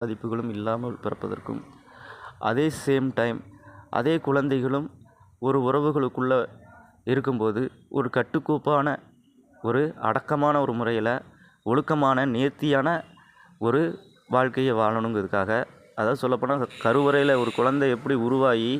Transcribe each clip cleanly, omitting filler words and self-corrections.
பாதிப்புகளும் இல்லாமல் பிறப்பதற்கும், அதே சேம் டைம் அதே குழந்தைகளும் ஒரு உறவுகளுக்குள்ளே இருக்கும்போது ஒரு கட்டுக்கோப்பான ஒரு அடக்கமான ஒரு முறையில் ஒழுக்கமான நேர்த்தியான ஒரு வாழ்க்கையை வாழணுங்கிறதுக்காக, அதாவது சொல்லப்போனால் கருவறையில் ஒரு குழந்தை எப்படி உருவாகி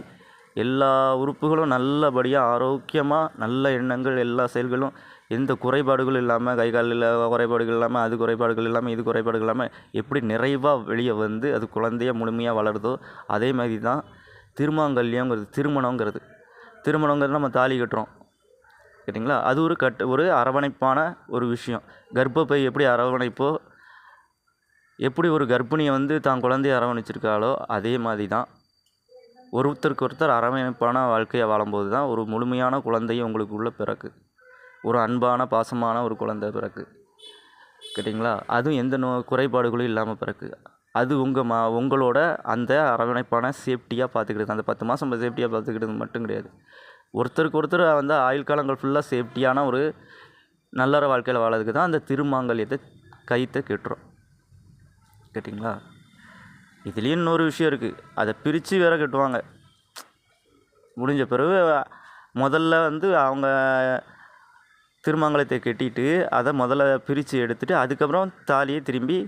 எல்லா உறுப்புகளும் நல்லபடியாக ஆரோக்கியமாக நல்ல எண்ணங்கள் எல்லா செயல்களும் எந்த குறைபாடுகளும் இல்லாமல், கை காலில் குறைபாடுகள் இல்லாமல், அது குறைபாடுகள் இல்லாமல், இது குறைபாடுகள் இல்லாமல் எப்படி நிறைவாக வெளியே வந்து அது குழந்தைய முழுமையாக வளருதோ, அதே மாதிரி தான் திருமாங்கல்யங்கிறது திருமணங்கிறது நம்ம தாலி கட்டுறோம் கேட்டிங்களா. அது ஒரு அரவணைப்பான ஒரு விஷயம். கர்ப்பப்பை எப்படி அரவணைப்போ, எப்படி ஒரு கர்ப்பிணியை வந்து தான் குழந்தைய அரவணைச்சிருக்காளோ அதே மாதிரி தான் ஒருத்தருக்கு ஒருத்தர் அரவணைப்பான வாழ்க்கையை வாழும்போது தான் ஒரு முழுமையான குழந்தையும் உங்களுக்குள்ளே பிறக்கு. ஒரு அன்பான பாசமான ஒரு குழந்தை பிறக்கு கேட்டிங்களா. அதுவும் எந்த குறைபாடுகளும் இல்லாமல் பிறக்கு. அது உங்களோட அந்த அரவணைப்பான சேஃப்டியாக பார்த்துக்கிடுது. அந்த 10 மாதம் சேஃப்டியாக பார்த்துக்கிட்டது மட்டும் கிடையாது, ஒருத்தருக்கு ஒருத்தர் வந்து ஆயுள் காலங்கள் ஃபுல்லாக சேஃப்டியான ஒரு நல்லற வாழ்க்கையில் வாழறதுக்கு தான் அந்த திருமாங்கல்யத்தை கைத்தை கட்டுறோம் கேட்டிங்களா. இதுலேயும் இன்னொரு விஷயம் இருக்குது, அதை பிரித்து வேற கட்டுவாங்க. முடிஞ்ச பிறகு முதல்ல வந்து அவங்க திருமாங்கலத்தை கட்டிட்டு அதை முதல்ல பிரித்து எடுத்துகிட்டு அதுக்கப்புறம் தாலியை திரும்பி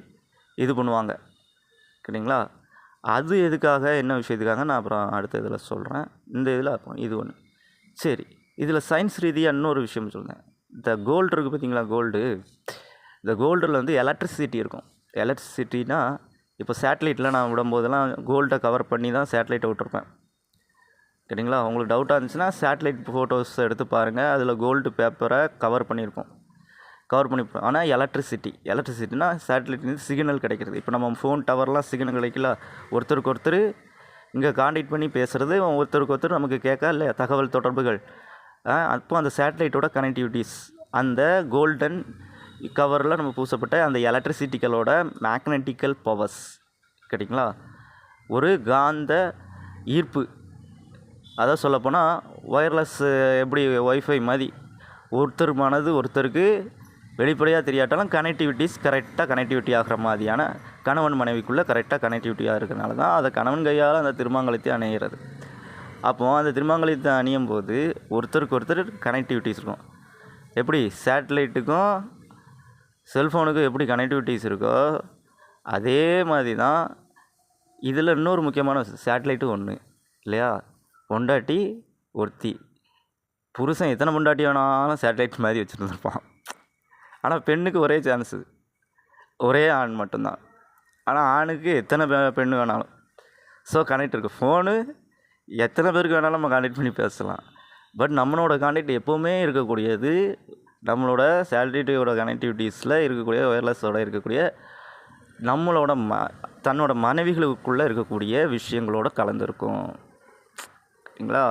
இது பண்ணுவாங்க கேட்டிங்களா. அது எதுக்காக, என்ன விஷயத்துக்காக நான் அப்புறம் அடுத்த இதில் சொல்கிறேன். இந்த இதில் அப்போ இது ஒன்று. சரி, இதில் சயின்ஸ் ரீதியாக இன்னொரு விஷயம் சொல்கிறேன். இந்த கோல்டு இருக்குது பார்த்தீங்களா, இந்த கோல்டில் வந்து எலக்ட்ரிசிட்டி இருக்கும். எலக்ட்ரிசிட்டினா இப்போ சேட்டலைட்டில் நான் விடும்போதெல்லாம் கோல்டை கவர் பண்ணி தான் சேட்டலைட்டை விட்டுருப்பேன் கேட்டிங்களா. உங்களுக்கு டவுட்டாக இருந்துச்சுன்னா சேட்டலைட் ஃபோட்டோஸ் எடுத்து பாருங்கள், அதில் கோல்டு பேப்பரை கவர் பண்ணியிருப்போம். ஆனால் எலக்ட்ரிசிட்டினா சேட்டலைட்லேருந்து சிக்னல் கிடைக்கிறது. இப்போ நம்ம ஃபோன் டவர்லாம் சிக்னல் கிடைக்கல, ஒருத்தருக்கு ஒருத்தர் இங்கே காண்டாக்ட் பண்ணி பேசுகிறது, ஒருத்தருக்கு ஒருத்தர் நமக்கு கேட்க இல்லை தகவல் தொடர்புகள். அப்போ அந்த சேட்டலைட்டோட கனெக்டிவிட்டிஸ் அந்த கோல்டன் கவரில் நம்ம பூசப்பட்ட அந்த எலக்ட்ரிசிட்டிகளோட மேக்னட்டிக்கல் பவர்ஸ் கேட்டிங்களா. ஒரு காந்த ஈர்ப்பு, அதான் சொல்லப்போனால் ஒயர்லெஸ் எப்படி ஒய்ஃபை மாதிரி ஒருத்தர் மனது ஒருத்தருக்கு வெளிப்படையாக தெரியாட்டாலும் கரெக்டாக கனெக்டிவிட்டி ஆகிற மாதிரியான கணவன் மனைவிக்குள்ளே கரெக்டாக கனெக்டிவிட்டியாக இருக்கிறனால தான் அதை கணவன் கையால் அந்த திருமாங்கலத்தை அணையிறது. அப்போது அந்த திருமாங்கலத்தை அணியும் போது ஒருத்தருக்கு ஒருத்தர் கனெக்டிவிட்டிஸ் இருக்கும். எப்படி சேட்டலைட்டுக்கும் செல்ஃபோனுக்கும் எப்படி கனெக்டிவிட்டிஸ் இருக்கோ அதே மாதிரி தான் இதில் இன்னொரு முக்கியமான சேட்டலைட்டு ஒன்று இல்லையா. பொண்டாட்டி ஒருத்தி, புருஷன் எத்தனை பொண்டாட்டி வேணாலும் சேட்டலைட் மாதிரி வச்சுருந்துருப்பான். ஆனால் பெண்ணுக்கு ஒரே சான்ஸு, ஒரே ஆண் மட்டும்தான். ஆனால் ஆணுக்கு எத்தனை பெண்ணு வேணாலும். ஸோ கனெக்ட் இருக்குது. ஃபோனு எத்தனை பேருக்கு வேணாலும் நம்ம கான்டெக்ட் பண்ணி பேசலாம். பட் நம்மளோட கான்டெக்ட் எப்போவுமே இருக்கக்கூடியது நம்மளோட சேட்டலைட்டோட கனெக்டிவிட்டிஸில் இருக்கக்கூடிய ஒயர்லெஸோட இருக்கக்கூடிய நம்மளோட தன்னோட மனைவிகளுக்குள்ளே இருக்கக்கூடிய விஷயங்களோட கலந்துருக்கும் சரிங்களா.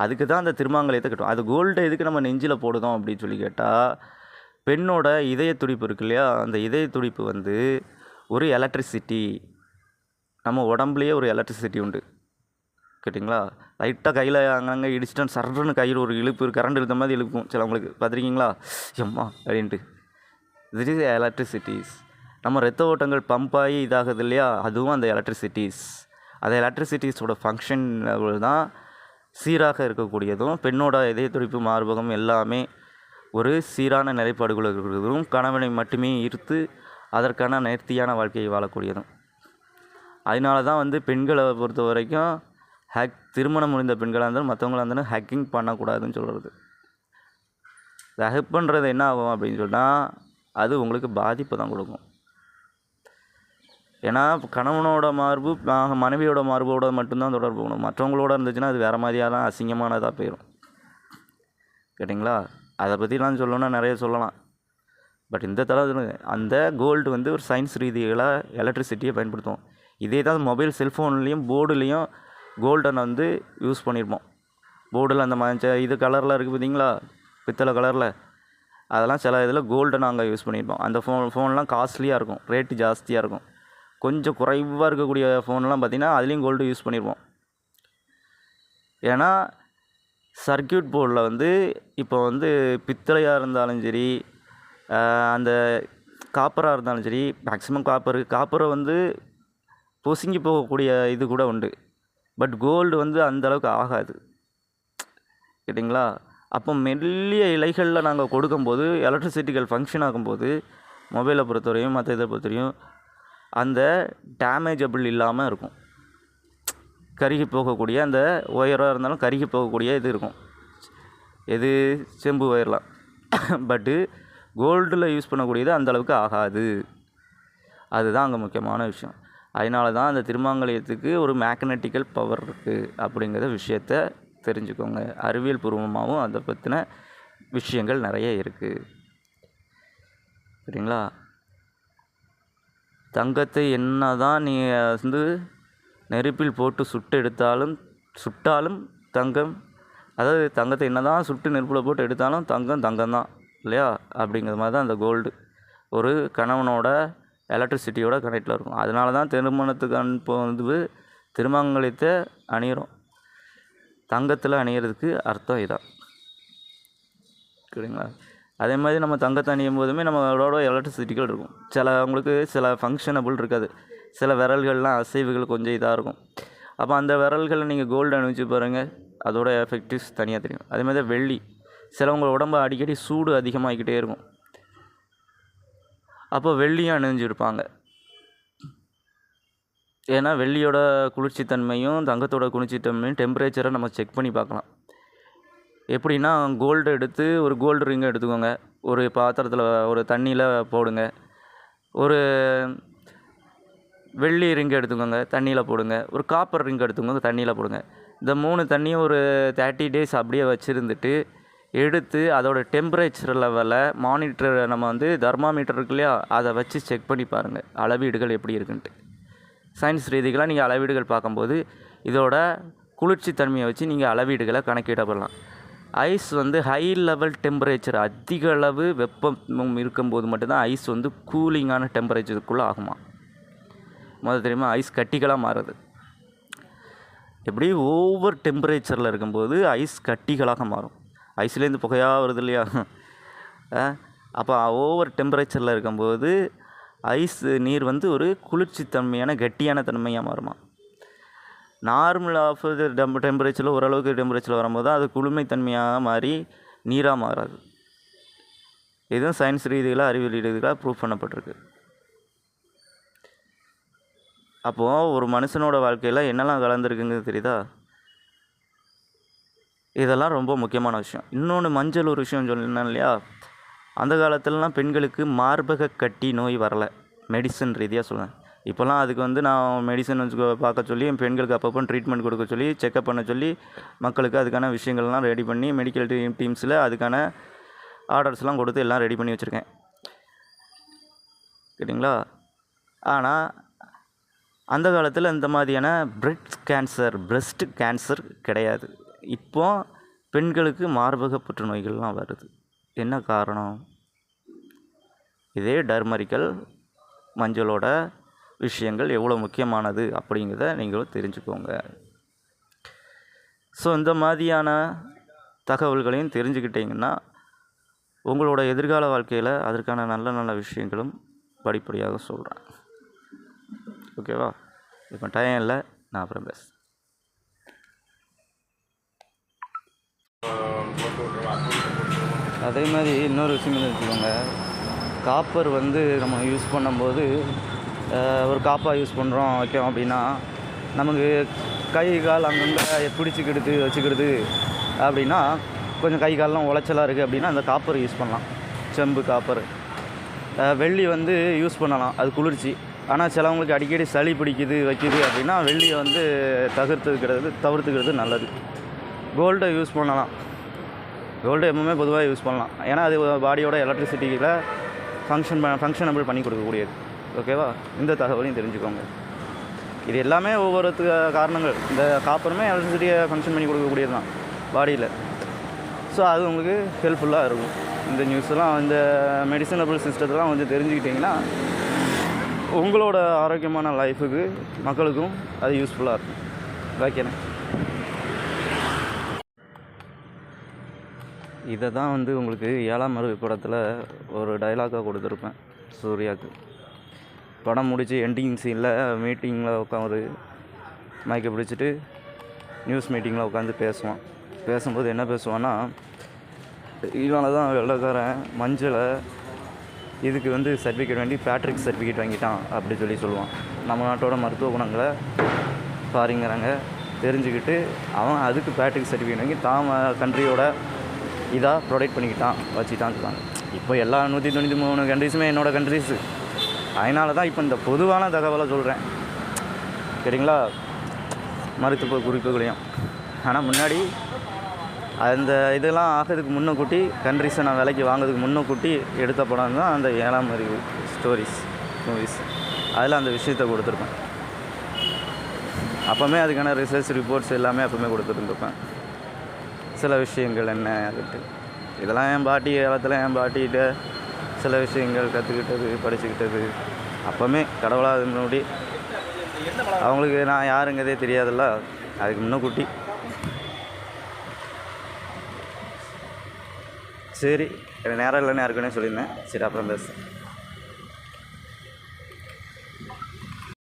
அதுக்கு தான் அந்த திருமாங்கலத்தை கட்டும். அது கோல்டு எதுக்கு நம்ம நெஞ்சில் போடுதோம் அப்படின்னு சொல்லி கேட்டால், பெண்ணோட இதய துடிப்பு இருக்கு இல்லையா, அந்த இதய துடிப்பு வந்து ஒரு எலக்ட்ரிசிட்டி, நம்ம உடம்புலையே ஒரு எலக்ட்ரிசிட்டி உண்டு கேட்டிங்களா. லைட்டாக கையில் அங்கங்கே இடிச்சிட்டு சர்றன்னு கையில் ஒரு இழுப்பு கரண்ட் இழுத்த மாதிரி இழுக்கும் சிலவங்களுக்கு, பார்த்துருக்கீங்களா, எம்மா அப்படின்ட்டு. இது இஸ் எலக்ட்ரிசிட்டிஸ். நம்ம ரத்த ஓட்டங்கள் பம்ப் ஆகி இதாகுது இல்லையா, அதுவும் அந்த எலக்ட்ரிசிட்டிஸ். அந்த எலக்ட்ரிசிட்டிஸோட ஃபங்க்ஷன் தான் சீராக இருக்கக்கூடியதும், பெண்ணோட இதய துடிப்பு மார்பகம் எல்லாமே ஒரு சீரான நிலைப்பாடுகள் இருக்கிறதும், கணவனை மட்டுமே ஈர்த்து அதற்கான நேர்த்தியான வாழ்க்கையை வாழக்கூடியதும். அதனால தான் வந்து பெண்களை பொறுத்த வரைக்கும் திருமணம் முடிந்த பெண்களாக இருந்தாலும் மற்றவங்களாக இருந்தாலும் ஹேக்கிங் பண்ணக்கூடாதுன்னு சொல்கிறது. ஹேக் பண்ணுறது என்ன ஆகும் அப்படின்னு சொன்னால் அது உங்களுக்கு பாதிப்பு தான் கொடுக்கும். ஏன்னா கணவனோட மார்பு மனைவியோட மார்போட மட்டும்தான் தொடர்பு போகணும். மற்றவங்களோட இருந்துச்சுன்னா அது வேறு மாதிரியாக தான் அசிங்கமானதாக போயிடும் கேட்டிங்களா. அதை பற்றிலாம் சொல்லணும்னா நிறைய சொல்லலாம். பட் இந்த தளத்தில் அந்த கோல்டு வந்து ஒரு சயின்ஸ் ரீதியில் எலக்ட்ரிசிட்டியை பயன்படுத்தும். இதே தான் மொபைல் செல்ஃபோன்லேயும் போர்டுலேயும் கோல்டன் வந்து யூஸ் பண்ணியிருப்போம். போர்டில் அந்த இது கலரில் இருக்குது பார்த்தீங்களா, பித்தளை கலரில், அதெல்லாம் சில இதில் கோல்டன் நாங்கள் யூஸ் பண்ணியிருப்போம். அந்த ஃபோன்லாம் காஸ்ட்லியாக இருக்கும், ரேட்டு ஜாஸ்தியாக இருக்கும். கொஞ்சம் குறைவாக இருக்கக்கூடிய ஃபோன்லாம் பார்த்திங்கன்னா அதுலேயும் கோல்டு யூஸ் பண்ணியிருப்போம். ஏன்னா சர்க்கியூட் போர்டில் வந்து இப்போ வந்து பித்தளையாக இருந்தாலும் சரி, அந்த காப்பராக இருந்தாலும் சரி, மேக்ஸிமம் காப்பரை வந்து பொசுங்கி போகக்கூடிய இது கூட உண்டு. பட் கோல்டு வந்து அந்தளவுக்கு ஆகாது. கேட்டிங்களா? அப்போ மெல்லிய இலைகளில் நாங்கள் கொடுக்கும்போது எலக்ட்ரிசிட்டிகள் ஃபங்க்ஷன் ஆகும்போது மொபைலை பொறுத்தவரையும் மற்ற இதை பொறுத்தவரையும் அந்த டேமேஜபிள் இல்லாமல் இருக்கும். கருகி போகக்கூடிய அந்த ஒயராக இருந்தாலும் கருகி போகக்கூடிய இது இருக்கும். எது செம்பு ஒயர்லாம். பட்டு கோல்டில் யூஸ் பண்ணக்கூடியது அந்தளவுக்கு ஆகாது. அதுதான் அங்கே முக்கியமான விஷயம். அதனால தான் அந்த திருமாங்கல்யத்துக்கு ஒரு மேக்னட்டிக்கல் பவர் இருக்குது அப்படிங்கிற விஷயத்த தெரிஞ்சுக்கோங்க. அறிவியல் பூர்வமாகவும் அதை பற்றின விஷயங்கள் நிறைய இருக்குது. சரிங்களா? தங்கத்தை என்ன தான் நீ வந்து நெருப்பில் போட்டு சுட்டாலும் தங்கம், அதாவது தங்கத்தை என்ன தான் சுட்டு நெருப்பில் போட்டு எடுத்தாலும் தங்கம் தான் இல்லையா? அப்படிங்கிற மாதிரி தான் அந்த கோல்டு ஒரு கணவனோட எலக்ட்ரிசிட்டியோட கனெக்டில் இருக்கும். அதனால தான் திருமணத்துக்கு இப்போ வந்து திருமாங்கல்யத்தை அணியிறோம். தங்கத்தில் அணியிறதுக்கு அர்த்தம் இதான். சரிங்களா? அதே மாதிரி நம்ம தங்கத்தை அணியும் போதுமே நம்மளோட எலக்ட்ரிசிட்டிகள் இருக்கும். அவங்களுக்கு சில ஃபங்க்ஷனபிள் இருக்காது. சில விரல்கள்லாம் அசைவுகள் கொஞ்சம் இதாக இருக்கும். அப்போ அந்த விரல்களை நீங்கள் கோல்டு அணிவிச்சு பாருங்கள், அதோட எஃபெக்டிவ்ஸ் தனியாக தெரியும். அதே மாதிரி தான் வெள்ளி. சிலவங்க உடம்பு அடிக்கடி சூடு அதிகமாகிக்கிட்டே இருக்கும். அப்போ வெள்ளியும் அணிஞ்சிருப்பாங்க. ஏன்னா வெள்ளியோட குளிர்ச்சித்தன்மையும் தங்கத்தோட குளிர்ச்சித்தன்மையும் டெம்பரேச்சரை நம்ம செக் பண்ணி பார்க்கலாம். எப்படின்னா கோல்டு எடுத்து ஒரு கோல்டு ரிங்கை எடுத்துக்கோங்க. ஒரு பாத்திரத்தில் ஒரு தண்ணியில் போடுங்க. ஒரு வெள்ளி ரிங்கை எடுத்துக்கோங்க, தண்ணியில் போடுங்க. ஒரு காப்பர் ரிங்கை எடுத்துக்கோங்க, தண்ணியில் போடுங்க. இந்த 3 தண்ணியும் ஒரு 30 days அப்படியே வச்சுருந்துட்டு எடுத்து அதோட டெம்பரேச்சர் லெவலை மானிட்டர் நம்ம வந்து தெர்மாமீட்டர் இருக்கு இல்லையா, அதை வச்சு செக் பண்ணி பாருங்கள் அளவீடுகள் எப்படி இருக்குன்ட்டு. சயின்ஸ் ரீதிகளாக நீங்கள் அளவீடுகள் பார்க்கும்போது இதோட குளிர்ச்சி தன்மையை வச்சு நீங்கள் அளவீடுகளை கணக்கிடப்படலாம். ஐஸ் வந்து ஹை லெவல் டெம்பரேச்சர், அதிக அளவு வெப்பம் இருக்கும்போது மட்டும்தான் ஐஸ் வந்து கூலிங்கான டெம்பரேச்சருக்குள்ளே ஆகுமா. முதல்ல தெரியுமா? ஐஸ் கட்டிகளாக மாறுது. எப்படி ஓவர் டெம்பரேச்சரில் இருக்கும்போது ஐஸ் கட்டிகளாக மாறும். ஐஸ்லேருந்து புகையாக வருது இல்லையா? அப்போ ஓவர் டெம்பரேச்சரில் இருக்கும்போது நீர் வந்து ஒரு குளிர்ச்சி தன்மையான கட்டியான தன்மையாக மாறுமா. நார்மல் ஆஃப் டெம்பரேச்சரில் ஓரளவுக்கு டெம்பரேச்சரில் வரும்போது அது குளுமைத்தன்மையாக மாறி நீராக மாறாது. இதுவும் சயின்ஸ் ரீதிகளாக அறிவியல் ரீதிகளாக ப்ரூவ் பண்ணப்பட்டிருக்கு. அப்போது ஒரு மனுஷனோட வாழ்க்கையில் என்னெல்லாம் கலந்துருக்குங்கிறது தெரியுதா? இதெல்லாம் ரொம்ப முக்கியமான விஷயம். இன்னொன்று மஞ்சள் ஒரு விஷயம் சொன்னேன் இல்லையா, அந்த காலத்துலலாம் பெண்களுக்கு மார்பக கட்டி நோய் வரலை, மெடிசன் ரீதியாக சொல்லுவேன். இப்போல்லாம் அதுக்கு வந்து நான் மெடிசன் வச்சு பார்க்க சொல்லி என் பெண்களுக்கு அப்பப்போ ட்ரீட்மெண்ட் கொடுக்க சொல்லி செக்கப் பண்ண சொல்லி மக்களுக்கு அதுக்கான விஷயங்கள்லாம் ரெடி பண்ணி மெடிக்கல் டீம்ஸில் அதுக்கான ஆர்டர்ஸ்லாம் கொடுத்து எல்லாம் ரெடி பண்ணி வச்சுருக்கேன். கேட்டிங்களா? ஆனால் அந்த காலத்தில் இந்த மாதிரியான பிரஸ்ட் கேன்சர் கிடையாது. இப்போது பெண்களுக்கு மார்பக புற்றுநோய்கள்லாம் வருது. என்ன காரணம்? இதே டர்மரிக்கல் மஞ்சளோட விஷயங்கள் எவ்வளோ முக்கியமானது அப்படிங்கிறத நீங்களும் தெரிஞ்சுக்கோங்க. ஸோ இந்த மாதிரியான தகவல்களையும் தெரிஞ்சுக்கிட்டிங்கன்னா உங்களோட எதிர்கால வாழ்க்கையில் அதற்கான நல்ல நல்ல விஷயங்களும் படிப்படியாக சொல்கிறேன். ஓகேவா? இப்போ டைம் இல்லை, நான் அப்புறம் பேசுகிறேன். அதே மாதிரி இன்னொரு விஷயம் வச்சுக்கோங்க. காப்பர் வந்து நம்ம யூஸ் பண்ணும்போது ஒரு காப்பாக யூஸ் பண்ணுறோம் வைக்கோம் அப்படின்னா நமக்கு கை கால் அங்கங்கே வச்சுக்கிடுது அப்படின்னா கொஞ்சம் கை கால்லாம் உளைச்சலாக இருக்குது அப்படின்னா அந்த காப்பர் யூஸ் பண்ணலாம். செம்பு காப்பர். வெள்ளி வந்து யூஸ் பண்ணலாம், அது குளிர்ச்சி. ஆனால் சிலவங்களுக்கு அடிக்கடி சளி வைக்குது அப்படின்னா வெள்ளியை வந்து தவிர்த்துக்கிறது நல்லது. கோல்டை யூஸ் பண்ணலாம். கோல்டு எப்பவுமே பொதுவாக யூஸ் பண்ணலாம். ஏன்னா அது பாடியோட எலக்ட்ரிசிட்டியில் ஃபங்க்ஷனபிள் பண்ணி கொடுக்கக்கூடியது. ஓகேவா? இந்த தகவலையும் தெரிஞ்சுக்கோங்க. இது எல்லாமே ஒவ்வொரு காரணங்கள். இந்த காப்பருமே எலக்ட்ரிசிட்டியை ஃபங்க்ஷன் பண்ணி கொடுக்கக்கூடியது தான் பாடியில். ஸோ அது உங்களுக்கு ஹெல்ப்ஃபுல்லாக இருக்கும். இந்த நியூஸ்லாம் இந்த மெடிசனபிள் சிஸ்டத்தெல்லாம் வந்து தெரிஞ்சுக்கிட்டிங்கன்னா உங்களோட ஆரோக்கியமான லைஃபுக்கு மக்களுக்கும் அது யூஸ்ஃபுல்லாக இருக்கும். ஓகேண்ணே. இதை தான் வந்து உங்களுக்கு 7ஆம் அறிவு படத்தில் ஒரு டைலாக்காக கொடுத்துருப்பேன் சூர்யாவுக்கு. படம் முடித்து எண்டிங் சீனில் மீட்டிங்கில் உட்காந்து மைக்கை பிடிச்சிட்டு நியூஸ் மீட்டிங்கில் உட்காந்து பேசுவான். பேசும்போது என்ன பேசுவான்னா, இவனால தான் வெள்ளைக்காரன் மஞ்சளை இதுக்கு வந்து சர்டிஃபிகேட் வாங்கி பேட்ரிக் சர்டிஃபிகேட் வாங்கிட்டான் அப்படி சொல்லுவான். நம்ம நாட்டோட மருத்துவ குணங்களை பாருங்கிறாங்க தெரிஞ்சுக்கிட்டு அவன் அதுக்கு பேட்ரிக் சர்டிஃபிகேட் வாங்கி தான் கண்ட்ரியோட இதாக ப்ரொடெக்ட் பண்ணிக்கிட்டான் வச்சுட்டான்னு சொல்லுவாங்க. இப்போ எல்லா 193 கண்ட்ரிஸுமே என்னோடய கண்ட்ரிஸு. அதனால தான் இப்போ இந்த பொதுவான தகவலை சொல்கிறேன், சரிங்களா, மருத்துவ குறிப்புகளையும். ஆனால் முன்னாடி அந்த இதெல்லாம் ஆகிறதுக்கு முன்னக்கூட்டி கண்ட்ரிஸை நான் விலைக்கு வாங்கிறதுக்கு முன்னக்கூட்டி எடுத்த படம் தான் அந்த 7ஆம் அறிவு மூவிஸ். அதில் அந்த விஷயத்தை கொடுத்துருப்பேன். அப்போவுமே அதுக்கான ரிசர்ச் ரிப்போர்ட்ஸ் எல்லாமே அப்போவுமே கொடுத்துருந்துருப்பேன். சில விஷயங்கள் என்ன அதுட்டு இதெல்லாம் என் பாட்டி காலத்தில் என் பாட்டிகிட்ட சில விஷயங்கள் கற்றுக்கிட்டது படிச்சுக்கிட்டது. அப்போவுமே கடவுளாக முன்னாடி அவங்களுக்கு நான் யாருங்கிறதே தெரியாதுல்ல, அதுக்கு முன்னக்கூட்டி. சரி, நேரம் இல்லைன்னு யாருக்குன்னே சொல்லியிருந்தேன். சரி, அப்புறம் பேசுகிறேன்.